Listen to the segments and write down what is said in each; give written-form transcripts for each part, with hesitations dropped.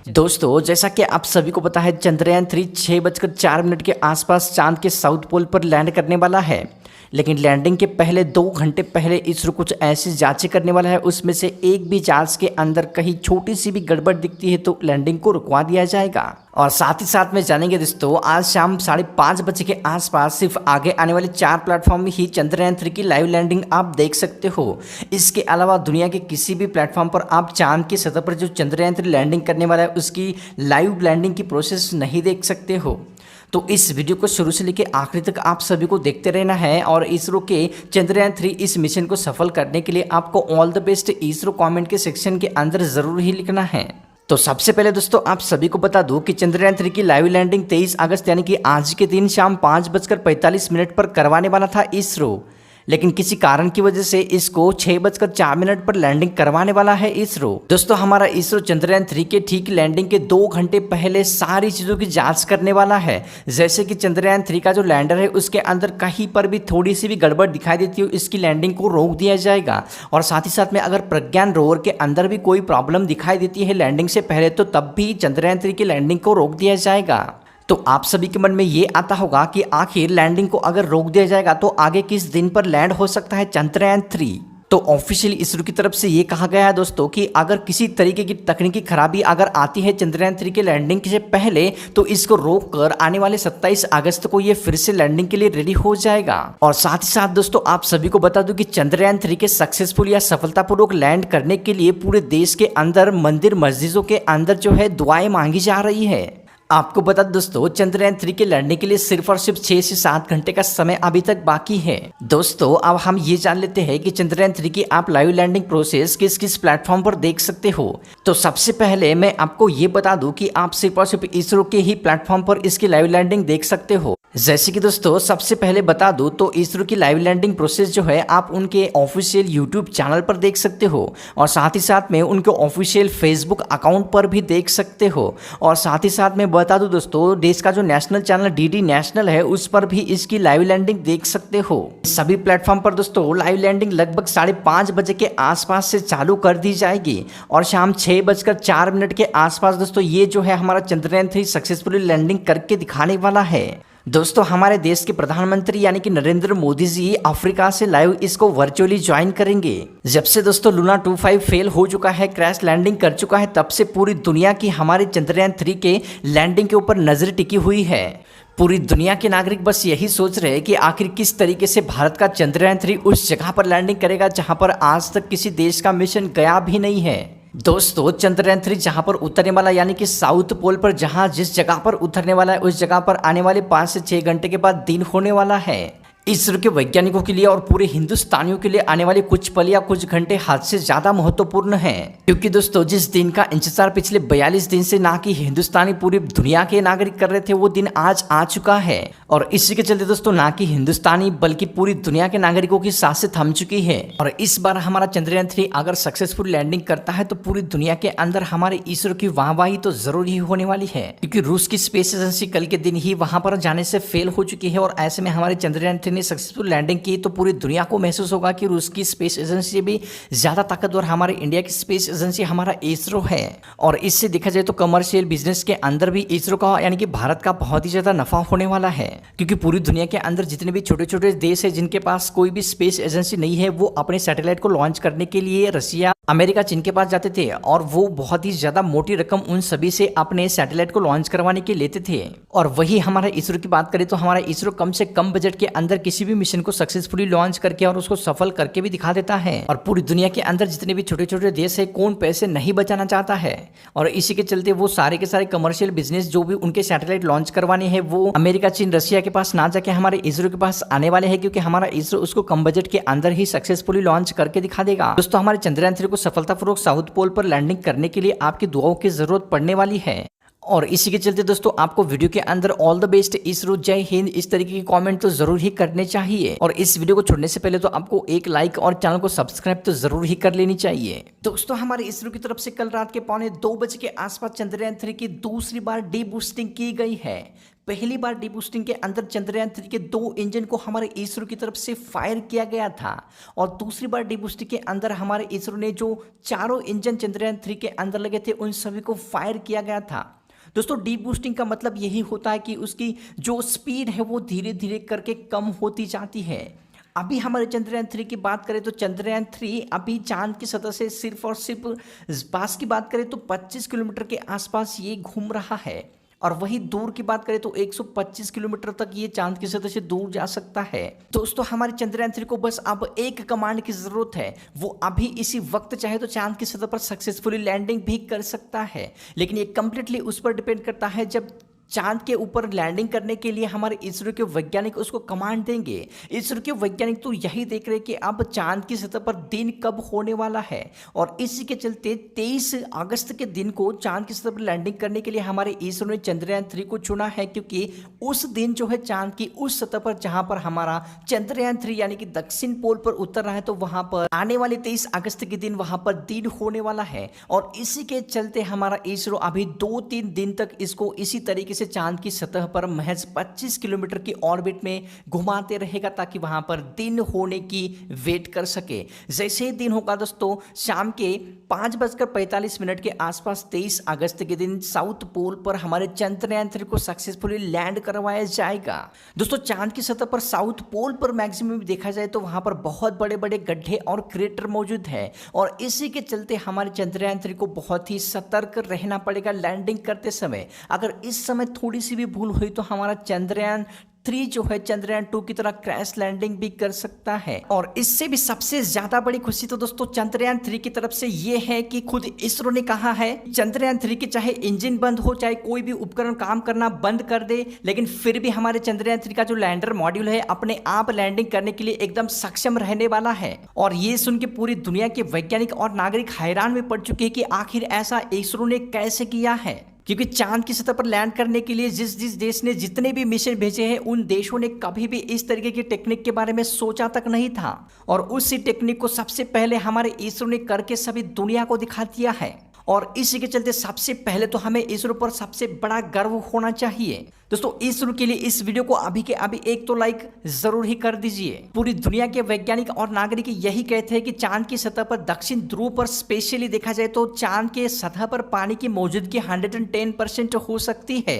दोस्तों, जैसा कि आप सभी को पता है, चंद्रयान 3 6:04 के आसपास चांद के साउथ पोल पर लैंड करने वाला है। लेकिन लैंडिंग के पहले 2 घंटे पहले इसरो कुछ ऐसी जांचें करने वाला है, उसमें से एक भी जांच के अंदर कहीं छोटी सी भी गड़बड़ दिखती है तो लैंडिंग को रुकवा दिया जाएगा। और साथ ही साथ में जानेंगे दोस्तों, आज शाम 5:30 बजे के आसपास सिर्फ आगे आने वाले 4 प्लेटफॉर्म में ही चंद्रयान 3 की लाइव लैंडिंग आप देख सकते हो। इसके अलावा दुनिया के किसी भी प्लेटफॉर्म पर आप चांद की सतह पर जो चंद्रयान 3 लैंडिंग करने वाला है उसकी लाइव लैंडिंग की प्रोसेस नहीं देख सकते हो। तो इस वीडियो को शुरू से लेकर आखिरी तक आप सभी को देखते रहना है। और इसरो के चंद्रयान 3 इस मिशन को सफल करने के लिए आपको all the best ISRO comment के सेक्शन के अंदर जरूर ही लिखना है। तो सबसे पहले दोस्तों, आप सभी को बता दूं कि चंद्रयान 3 की लाइव लैंडिंग 23 अगस्त यानी कि आज के दिन शाम 5:45 पर करवाने वाला था इसरो। लेकिन किसी कारण की वजह से इसको 6:04 पर लैंडिंग करवाने वाला है इसरो। दोस्तों, हमारा इसरो चंद्रयान 3 के ठीक लैंडिंग के 2 घंटे पहले सारी चीज़ों की जांच करने वाला है। जैसे कि चंद्रयान 3 का जो लैंडर है उसके अंदर कहीं पर भी थोड़ी सी भी गड़बड़ दिखाई देती हो, इसकी लैंडिंग को रोक दिया जाएगा। और साथ ही साथ में अगर प्रज्ञान रोवर के अंदर भी कोई प्रॉब्लम दिखाई देती है लैंडिंग से पहले, तो तब भी चंद्रयान 3 की लैंडिंग को रोक दिया जाएगा। तो आप सभी के मन में ये आता होगा कि आखिर लैंडिंग को अगर रोक दिया जाएगा तो आगे किस दिन पर लैंड हो सकता है चंद्रयान 3। तो ऑफिशियल इसरो की तरफ से ये कहा गया है दोस्तों कि अगर किसी तरीके की तकनीकी खराबी अगर आती है चंद्रयान 3 के लैंडिंग से पहले, तो इसको रोक कर आने वाले 27 अगस्त को ये फिर से लैंडिंग के लिए रेडी हो जाएगा। और साथ ही साथ दोस्तों, आप सभी को बता दूं कि चंद्रयान 3 के सक्सेसफुल या सफलतापूर्वक लैंड करने के लिए पूरे देश के अंदर मंदिर मस्जिदों के अंदर जो है दुआएं मांगी जा रही है। आपको बता दोस्तों, चंद्रयान 3 के लैंडिंग के लिए सिर्फ और सिर्फ 6 से 7 घंटे का समय अभी तक बाकी है। दोस्तों, अब हम ये जान लेते हैं कि चंद्रयान 3 की आप लाइव लैंडिंग प्रोसेस किस किस प्लेटफॉर्म पर देख सकते हो। तो सबसे पहले मैं आपको ये बता दूं कि आप सिर्फ और सिर्फ इसरो के ही प्लेटफॉर्म पर इसकी लाइव लैंडिंग देख सकते हो। जैसे कि दोस्तों, सबसे पहले बता दूं तो इसरो की लाइव लैंडिंग प्रोसेस जो है आप उनके ऑफिशियल यूट्यूब चैनल पर देख सकते हो। और साथ ही साथ में उनके ऑफिशियल फेसबुक अकाउंट पर भी देख सकते हो। और साथ ही साथ में बता दूं दोस्तों, देश का जो नेशनल चैनल डीडी नेशनल है उस पर भी इसकी लाइव लैंडिंग देख सकते हो। सभी प्लेटफॉर्म पर दोस्तों लाइव लैंडिंग लगभग 5:30 बजे के आसपास से चालू कर दी जाएगी। और शाम 6:04 के आसपास दोस्तों ये जो है हमारा चंद्रयान 3 सक्सेसफुली लैंडिंग करके दिखाने वाला है। दोस्तों, हमारे देश के प्रधानमंत्री यानी कि नरेंद्र मोदी जी अफ्रीका से लाइव इसको वर्चुअली ज्वाइन करेंगे। जब से दोस्तों लूना 25 फेल हो चुका है, क्रैश लैंडिंग कर चुका है, तब से पूरी दुनिया की हमारे चंद्रयान 3 के लैंडिंग के ऊपर नजर टिकी हुई है। पूरी दुनिया के नागरिक बस यही सोच रहे हैं कि आखिर किस तरीके से भारत का चंद्रयान 3 उस जगह पर लैंडिंग करेगा जहां पर आज तक किसी देश का मिशन गया भी नहीं है। दोस्तों, चंद्रयान 3 जहां पर उतरने वाला यानी कि साउथ पोल पर जहां जिस जगह पर उतरने वाला है उस जगह पर आने वाले 5 से 6 घंटे के बाद दिन होने वाला है। इसरो के वैज्ञानिकों के लिए और पूरे हिंदुस्तानियों के लिए आने वाले कुछ पल या कुछ घंटे हद से ज्यादा महत्वपूर्ण हैं। क्योंकि दोस्तों, जिस दिन का इंतजार पिछले 42 दिन से ना कि हिंदुस्तानी पूरी दुनिया के नागरिक कर रहे थे, वो दिन आज आ चुका है। और इसी के चलते दोस्तों ना कि हिंदुस्तानी बल्कि पूरी दुनिया के नागरिकों की सांसें थम चुकी है। और इस बार हमारा चंद्रयान 3 अगर सक्सेसफुल लैंडिंग करता है तो पूरी दुनिया के अंदर हमारे इसरो की वाहवाही तो जरूर ही होने वाली है। क्योंकि रूस की स्पेस एजेंसी कल के दिन ही वहां पर जाने से फेल हो चुकी है। और ऐसे में हमारे चंद्रयान 3 ने सक्सेसफुल लैंडिंग की तो पूरी दुनिया को महसूस होगा कि रूस की स्पेस एजेंसी भी ज्यादा ताकतवर हमारे इंडिया की स्पेस एजेंसी हमारा इसरो है। और इससे देखा जाए तो कमर्शियल बिजनेस के अंदर भी इसरो का यानी कि भारत का बहुत ही ज्यादा नफा होने वाला है। क्योंकि पूरी दुनिया के अंदर जितने भी छोटे छोटे देश है जिनके पास कोई भी स्पेस एजेंसी नहीं है, वो अपने सैटेलाइट को लॉन्च करने के लिए रसिया, अमेरिका, चीन के पास जाते थे। और वो बहुत ही ज्यादा मोटी रकम उन सभी से अपने सैटेलाइट को लॉन्च करवाने के लेते थे। और वही हमारा इसरो की बात करें तो हमारा इसरो कम से कम बजट के अंदर किसी भी मिशन को सक्सेसफुली लॉन्च करके और उसको सफल करके भी दिखा देता है। और पूरी दुनिया के अंदर जितने भी छोटे छोटे देश है, कौन पैसे नहीं बचाना चाहता है। और इसी के चलते वो सारे के सारे कमर्शियल बिजनेस जो भी उनके सैटेलाइट लॉन्च करवाने हैं वो अमेरिका, चीन, रसिया के पास ना जाके हमारे इसरो के पास आने वाले हैं। क्योंकि हमारा इसरो उसको कम बजट के अंदर ही सक्सेसफुली लॉन्च करके दिखा देगा। दोस्तों, हमारे चंद्रयान 3 को सफलतापूर्वक साउथ पोल पर लैंडिंग करने के लिए आपकी दुआओं की जरूरत पड़ने वाली है। और इसी के चलते दोस्तों आपको वीडियो के अंदर ऑल द बेस्ट इसरो, जय हिंद इस तरीके की कमेंट तो जरूर ही करने चाहिए। और इस वीडियो को छोड़ने से पहले तो आपको एक लाइक और चैनल को सब्सक्राइब तो जरूर ही कर लेनी चाहिए। दोस्तों, हमारे इसरो की तरफ से कल रात के 1:45 बजे के आसपास चंद्रयान 3 की दूसरी बार डी बूस्टिंग की गई है। पहली बार डीबूस्टिंग के अंदर चंद्रयान 3 के 2 इंजन को हमारे इसरो की तरफ से फायर किया गया था और दूसरी बार डीबूस्टिंग के अंदर हमारे इसरो ने जो चारों इंजन चंद्रयान 3 के अंदर लगे थे उन सभी को फायर किया गया था। दोस्तों डीबूस्टिंग का मतलब यही होता है कि उसकी जो स्पीड है वो धीरे धीरे करके कम होती जाती है। अभी हमारे चंद्रयान 3 की बात करें तो चंद्रयान 3 अभी चांद की सतह से सिर्फ और सिर्फ पास की बात करें तो 25 किलोमीटर के आसपास ये घूम रहा है और वही दूर की बात करें तो 125 किलोमीटर तक ये चांद की सतह से दूर जा सकता है। दोस्तों हमारे चंद्रयान 3 को बस अब एक कमांड की जरूरत है, वो अभी इसी वक्त चाहे तो चांद की सतह पर सक्सेसफुली लैंडिंग भी कर सकता है, लेकिन ये कंप्लीटली उस पर डिपेंड करता है जब चांद के ऊपर लैंडिंग करने के लिए हमारे इसरो के वैज्ञानिक उसको कमांड देंगे। इसरो के वैज्ञानिक तो यही देख रहे हैं कि अब चांद की सतह पर दिन कब होने वाला है और इसी के चलते 23 अगस्त के दिन को चांद की सतह पर लैंडिंग करने के लिए हमारे इसरो ने चंद्रयान 3 को चुना है, क्योंकि उस दिन जो है चांद की उस सतह पर जहां पर हमारा चंद्रयान 3 यानी कि दक्षिण पोल पर उतर रहा है तो वहां पर आने वाले 23 अगस्त के दिन वहां पर दिन होने वाला है और इसी के चलते हमारा इसरो अभी 2-3 दिन तक इसको इसी तरीके से चांद की सतह पर महज 25 किलोमीटर की ऑर्बिट में घुमाते रहेगा ताकि वहां पर दिन होने की वेट कर सके। जैसे ही दिन होगा दोस्तों शाम के 5:45 के आसपास 23 अगस्त के दिन साउथ पोल पर हमारे चंद्रयान 3 को सक्सेसफुली लैंड करवाया जाएगा। दोस्तों चांद की सतह पर साउथ पोल पर मैक्सिमम देखा जाए तो वहां पर बहुत बड़े बड़े गड्ढे और क्रेटर मौजूद है और इसी के चलते हमारे चंद्रयान 3 को बहुत ही सतर्क रहना पड़ेगा लैंडिंग करते समय। अगर इस समय थोड़ी सी भी भूल हुई तो हमारा चंद्रयान 3 जो है चंद्रयान 2 की तरह क्रैश लैंडिंग भी कर सकता है। और इससे भी सबसे ज्यादा बड़ी खुशी तो दोस्तों चंद्रयान 3 की तरफ से ये है कि खुद इसरो ने कहा है चंद्रयान 3 के चाहे इंजन बंद हो, चाहे कोई भी उपकरण काम करना बंद कर दे, लेकिन फिर भी हमारे चंद्रयान 3 का जो लैंडर मॉड्यूल है अपने आप लैंडिंग करने के लिए एकदम सक्षम रहने वाला है। और ये सुन के पूरी दुनिया के वैज्ञानिक और नागरिक हैरान में पड़ चुके हैं कि आखिर ऐसा इसरो ने कैसे किया है, क्योंकि चांद की सतह पर लैंड करने के लिए जिस जिस देश ने जितने भी मिशन भेजे हैं उन देशों ने कभी भी इस तरीके की टेक्निक के बारे में सोचा तक नहीं था और उसी टेक्निक को सबसे पहले हमारे इसरो ने करके सभी दुनिया को दिखा दिया है। और इसी के चलते सबसे पहले तो हमें इसरो पर सबसे बड़ा गर्व होना चाहिए। दोस्तों इसरो के लिए इस वीडियो को अभी के अभी एक तो लाइक जरूर ही कर दीजिए। पूरी दुनिया के वैज्ञानिक और नागरिक यही कहते हैं कि चांद की सतह पर दक्षिण ध्रुव पर स्पेशली देखा जाए तो चांद के सतह पर पानी की मौजूदगी 110% हो सकती है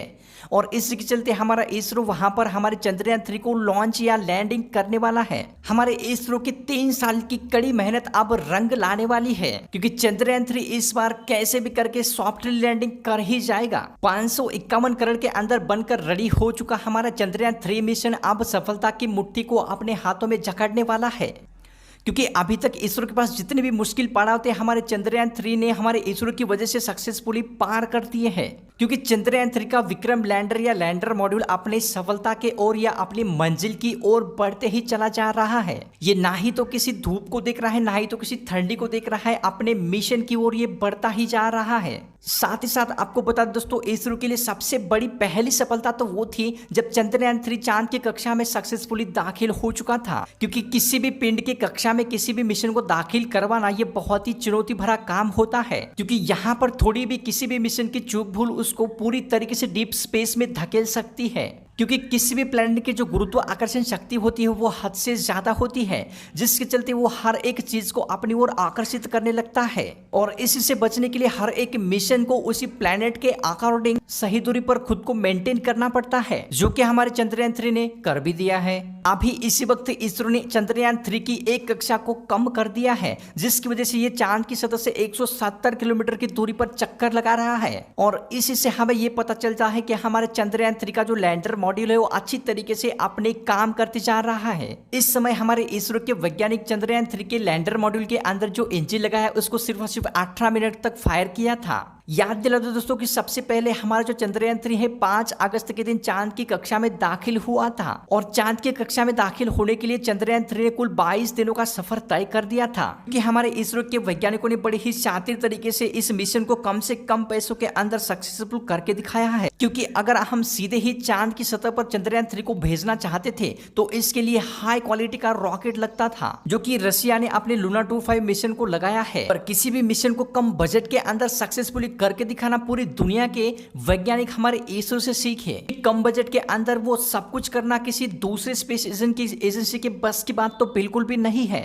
और इसके चलते हमारा इसरो वहां पर हमारे चंद्रयान 3 को लॉन्च या लैंडिंग करने वाला है। हमारे इसरो की 3 साल की कड़ी मेहनत अब रंग लाने वाली है, क्योंकि चंद्रयान 3 इस बार कैसे भी करके सॉफ्ट लैंडिंग कर ही जाएगा। 551 करोड़ के अंदर बनकर रेडी हो चुका हमारा चंद्रयान 3 मिशन अब सफलता की मुट्ठी को अपने हाथों में जकड़ने वाला है, क्योंकि अभी तक इसरो के पास जितने भी मुश्किल पड़ाव थे हमारे चंद्रयान 3 ने हमारे इसरो की वजह से सक्सेसफुली पार कर दिए हैं। क्योंकि चंद्रयान 3 का विक्रम लैंडर या लैंडर मॉड्यूल अपनी सफलता के ओर या अपनी मंजिल की ओर बढ़ते ही चला जा रहा है। ये ना ही तो किसी धूप को देख रहा है, ना ही तो किसी ठंडी को देख रहा है, अपने मिशन की ओर ये बढ़ता ही जा रहा है। साथ ही साथ आपको बता दें दोस्तों इसरो के लिए सबसे बड़ी पहली सफलता तो वो थी जब चंद्रयान 3 चांद की कक्षा में सक्सेसफुली दाखिल हो चुका था, क्योंकि किसी भी पिंड की कक्षा में किसी भी मिशन को दाखिल करवाना ये बहुत ही चुनौती भरा काम होता है, क्योंकि यहाँ पर थोड़ी भी किसी भी मिशन की चूक भूल उसको पूरी तरीके से डीप स्पेस में धकेल सकती है, क्योंकि किसी भी प्लैनेट की जो गुरुत्व आकर्षण शक्ति होती है वो हद से ज्यादा होती है, जिसके चलते वो हर एक चीज को अपनी ओर आकर्षित करने लगता है और इसी से बचने के लिए हर एक मिशन को उसी प्लैनेट के अकॉर्डिंग सही दूरी पर खुद को मेंटेन करना पड़ता है, जो कि हमारे चंद्रयान 3 ने कर भी दिया है। अभी इसी वक्त इसरो ने चंद्रयान 3 की एक कक्षा को कम कर दिया है, जिसकी वजह से ये चांद की सतह से 170 किलोमीटर की दूरी पर चक्कर लगा रहा है और इसी से हमें ये पता चलता है कि हमारे चंद्रयान 3 का जो लैंडर मॉड्यूल है वो अच्छी तरीके से अपने काम करते जा रहा है। इस समय हमारे इसरो के वैज्ञानिक चंद्रयान 3 के लैंडर मॉड्यूल के अंदर जो इंजन लगा है उसको सिर्फ और सिर्फ 18 मिनट तक फायर किया था। याद दिला दो दोस्तों कि सबसे पहले हमारा जो चंद्रयान 3 है 5 अगस्त के दिन चांद की कक्षा में दाखिल हुआ था और चांद की कक्षा में दाखिल होने के लिए चंद्रयान 3 ने कुल 22 दिनों का सफर तय कर दिया था, कि हमारे इसरो के वैज्ञानिकों ने बड़े ही शातिर तरीके से इस मिशन को कम से कम पैसों के अंदर सक्सेसफुल करके दिखाया है। क्योंकि अगर हम सीधे ही चांद की सतह पर चंद्रयान 3 को भेजना चाहते थे तो इसके लिए हाई क्वालिटी का रॉकेट लगता था, जो कि रशिया ने अपने लूना 25 मिशन को लगाया है। पर किसी भी मिशन को कम बजट के अंदर सक्सेसफुली करके दिखाना पूरी दुनिया के वैज्ञानिक हमारे इसरो से सीखे। कम बजट के अंदर वो सब कुछ करना किसी दूसरे स्पेस एजेंसी के बस की बात तो बिल्कुल भी नहीं है।